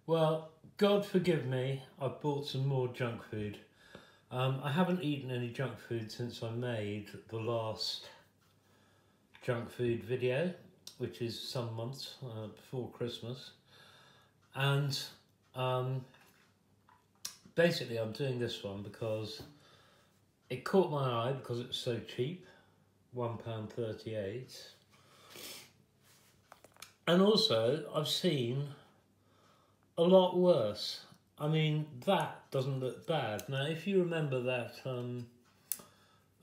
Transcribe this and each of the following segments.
Well, God forgive me, I've bought some more junk food. I haven't eaten any junk food since I made the last junk food video, which is some months before Christmas. And basically I'm doing this one because it caught my eye because it was so cheap, £1.38. And also I've seen a lot worse. I mean, that doesn't look bad. Now, if you remember that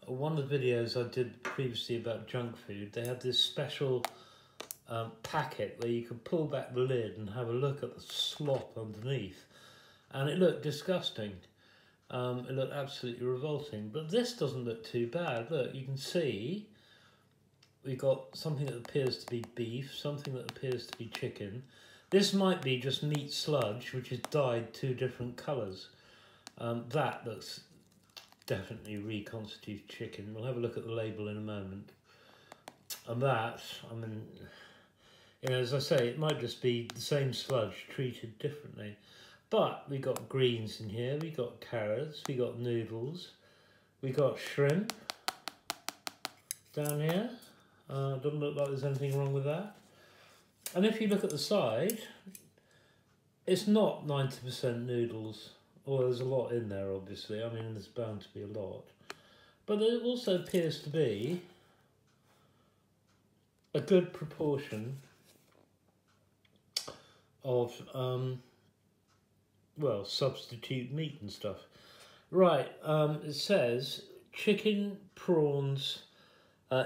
one of the videos I did previously about junk food, they had this special packet where you could pull back the lid and have a look at the slop underneath. And it looked disgusting. It looked absolutely revolting. But this doesn't look too bad. Look, you can see we've got something that appears to be beef, something that appears to be chicken. This might be just meat sludge, which is dyed two different colours. That looks definitely reconstituted chicken. We'll have a look at the label in a moment. And that, I mean, you know, as I say, it might just be the same sludge treated differently. But we got greens in here, we got carrots, we got noodles, we got shrimp down here. Doesn't look like there's anything wrong with that. And if you look at the side, it's not 90% noodles. Or there's a lot in there, obviously. I mean, there's bound to be a lot. But there also appears to be a good proportion of, well, substitute meat and stuff. Right, it says chicken, prawns.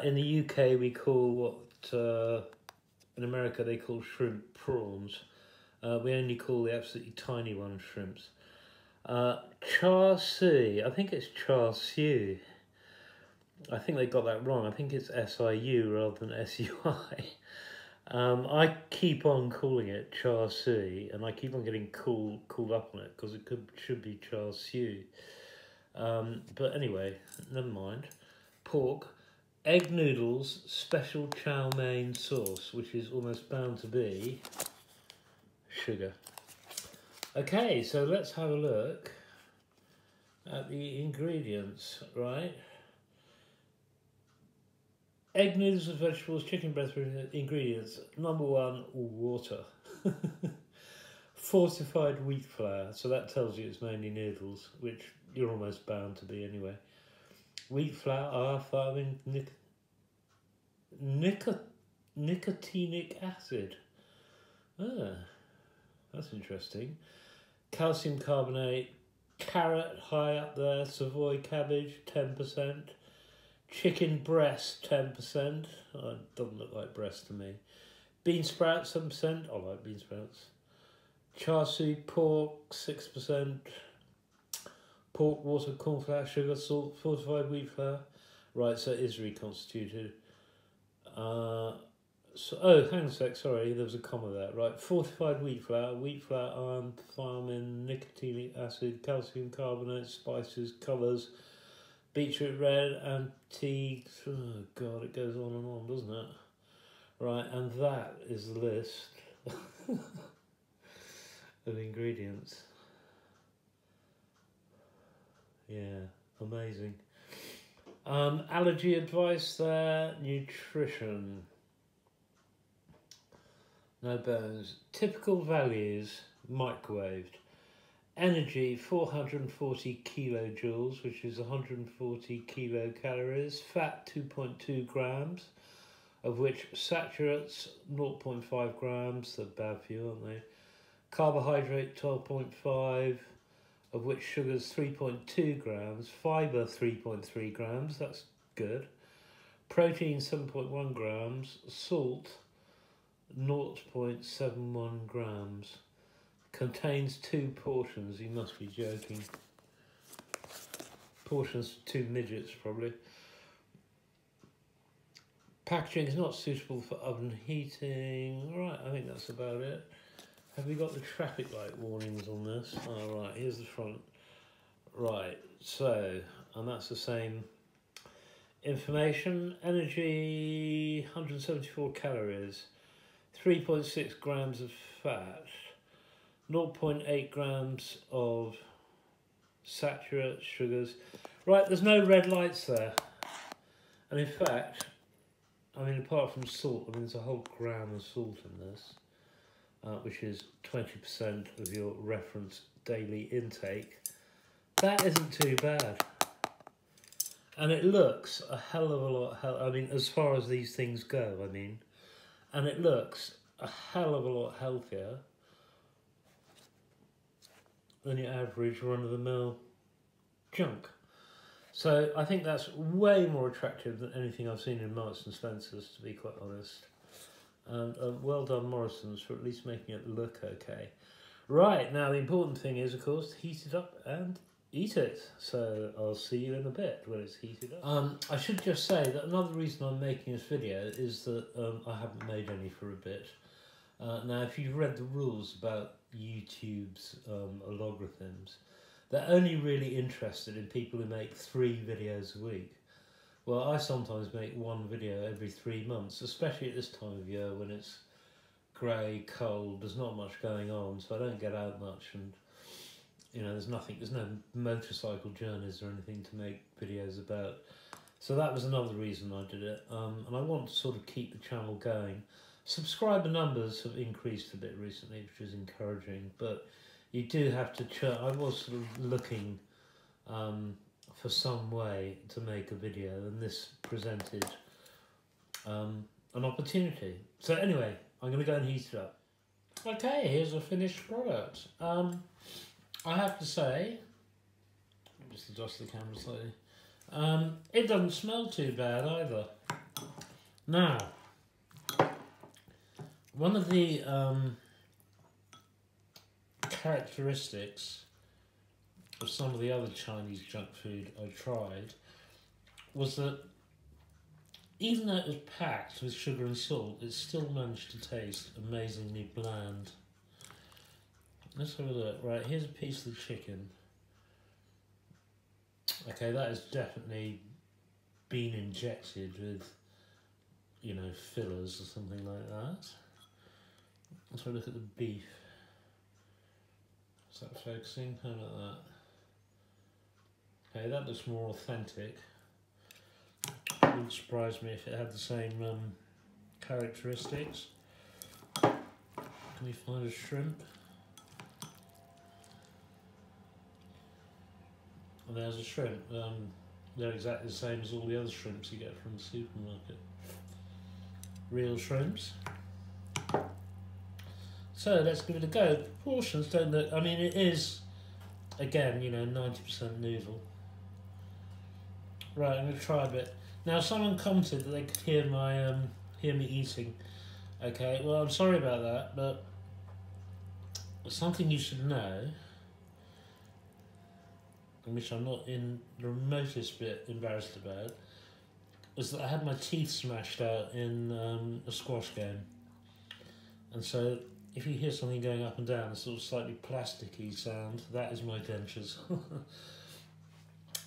In the UK, we call what... in America, they call shrimp prawns. We only call the absolutely tiny ones shrimps. Char siu, I think it's char siu. I think they got that wrong. I think it's S-I-U rather than S-U-I. I keep on calling it char siu, and I keep on getting called up on it because it should be char siu. But anyway, never mind. Pork. Egg noodles, special chow mein sauce, which is almost bound to be sugar. Okay, so let's have a look at the ingredients, right? Egg noodles with vegetables, chicken breast, ingredients. Number one, water. Fortified wheat flour, so that tells you it's mainly noodles, which you're almost bound to be anyway. Wheat flour, nicotinic acid. Ah, that's interesting. Calcium carbonate, carrot high up there, Savoy cabbage 10%, chicken breast 10%. Oh, it doesn't look like breast to me. Bean sprouts 7%. I like bean sprouts. Char siu pork 6%. Pork, water, corn flour, sugar, salt, fortified wheat flour. Right, so it is reconstituted. Oh, hang on a sec, sorry, there was a comma there. Right, fortified wheat flour, iron, thiamine, nicotinic acid, calcium carbonate, spices, colours, beetroot red, antique. Oh, God, it goes on and on, doesn't it? Right, and that is the list of ingredients. Yeah, amazing. Allergy advice there, nutrition. No bones. Typical values, microwaved. Energy, 440 kilojoules, which is 140 kilocalories. Fat, 2.2 grams, of which saturates, 0.5 grams. They're bad for you, aren't they? Carbohydrate, 12.5. Of which sugar's 3.2 grams, fibre 3.3 grams, that's good. Protein 7.1 grams, salt 0.71 grams. Contains 2 portions, you must be joking. Portions for 2 midgets probably. Packaging is not suitable for oven heating. Right, I think that's about it. Have we got the traffic light warnings on this? Oh, right, here's the front. Right, so, and that's the same information. Energy, 174 calories, 3.6 grams of fat, 0.8 grams of saturated sugars. Right, there's no red lights there. And in fact, I mean, apart from salt, I mean, there's a whole gram of salt in this, which is 20% of your reference daily intake. That isn't too bad. And it looks a hell of a lot, I mean, as far as these things go, I mean, and it looks a hell of a lot healthier than your average run-of-the-mill junk. So I think that's way more attractive than anything I've seen in Marks and Spencer's, to be quite honest. And well done, Morrisons, for at least making it look okay. Right, now the important thing is, of course, to heat it up and eat it. So I'll see you in a bit when it's heated up. I should just say that another reason I'm making this video is that I haven't made any for a bit. Now, if you've read the rules about YouTube's algorithms, they're only really interested in people who make 3 videos a week. Well, I sometimes make 1 video every 3 months, especially at this time of year when it's grey, cold, there's not much going on, so I don't get out much, and you know, there's no motorcycle journeys or anything to make videos about. So that was another reason I did it, and I want to sort of keep the channel going. Subscriber numbers have increased a bit recently, which is encouraging, but you do have to I was sort of looking for some way to make a video, and this presented an opportunity. So anyway, I'm going to go and heat it up. Okay, here's a finished product. I have to say, just adjust the camera slightly, it doesn't smell too bad either. Now, one of the characteristics of some of the other Chinese junk food I tried was that even though it was packed with sugar and salt, it still managed to taste amazingly bland. Let's have a look. Right, here's a piece of the chicken. Okay, that has definitely been injected with, you know, fillers or something like that. Let's have a look at the beef. Is that focusing? How about that? Okay, that looks more authentic. It wouldn't surprise me if it had the same characteristics. Can we find a shrimp? And there's a shrimp. They're exactly the same as all the other shrimps you get from the supermarket. Real shrimps. So let's give it a go. The proportions don't look, I mean, it is, again, you know, 90% noodle. Right, I'm going to try a bit. Now, someone commented that they could hear me eating. Okay, well, I'm sorry about that, but something you should know, and which I'm not in the remotest bit embarrassed about, is that I had my teeth smashed out in a squash game. And so, if you hear something going up and down, a sort of slightly plasticky sound, that is my dentures.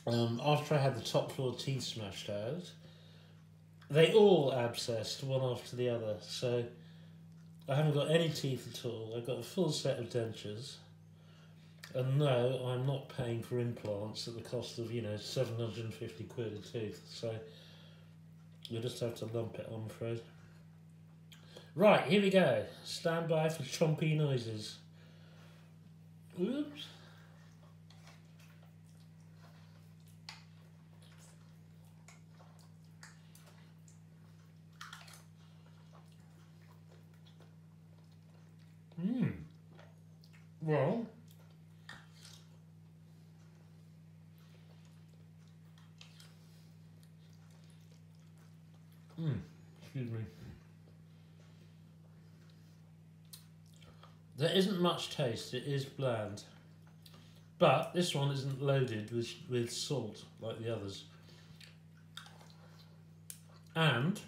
After I had the top floor teeth smashed out, they all abscessed one after the other, so I haven't got any teeth at all. I've got a full set of dentures, and no, I'm not paying for implants at the cost of, you know, 750 quid a tooth, so you'll just have to lump it, I'm afraid. Right, here we go. Stand by for chompy noises. Oops. Well, excuse me. There isn't much taste, it is bland. But this one isn't loaded with salt like the others. And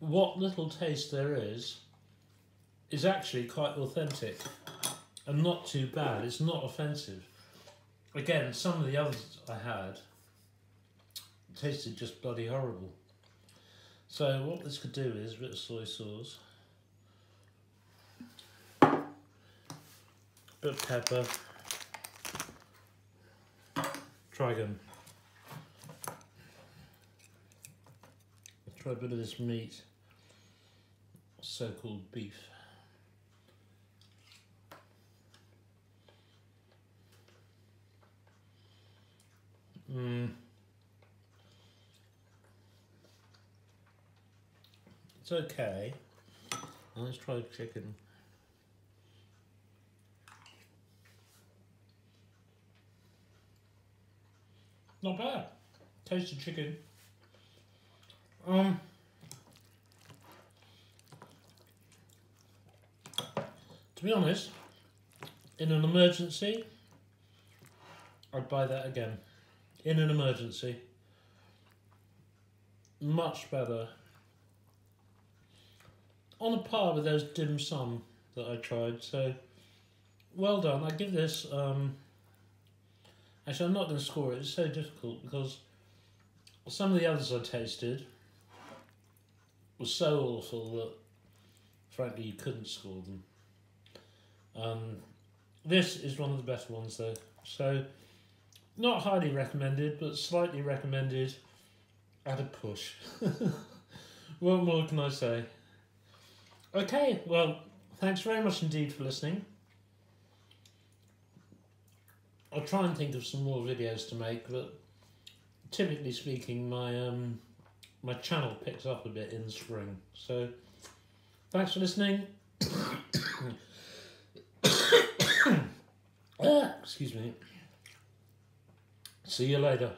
what little taste there is actually quite authentic and not too bad. It's not offensive. Again, some of the others I had tasted just bloody horrible. So what this could do is a bit of soy sauce, bit of pepper, try again. Try a bit of this meat, so-called beef. It's okay. Now let's try chicken. Not bad. Taste of chicken. To be honest, in an emergency, I'd buy that again. In an emergency. Much better. On a par with those dim sum that I tried, so well done. I give this, actually I'm not going to score it, it's so difficult because some of the others I tasted were so awful that frankly you couldn't score them. This is one of the best ones though, so not highly recommended but slightly recommended at a push. What more can I say? Okay, well, thanks very much indeed for listening. I'll try and think of some more videos to make, but typically speaking, my channel picks up a bit in the spring. So, thanks for listening. Excuse me. See you later.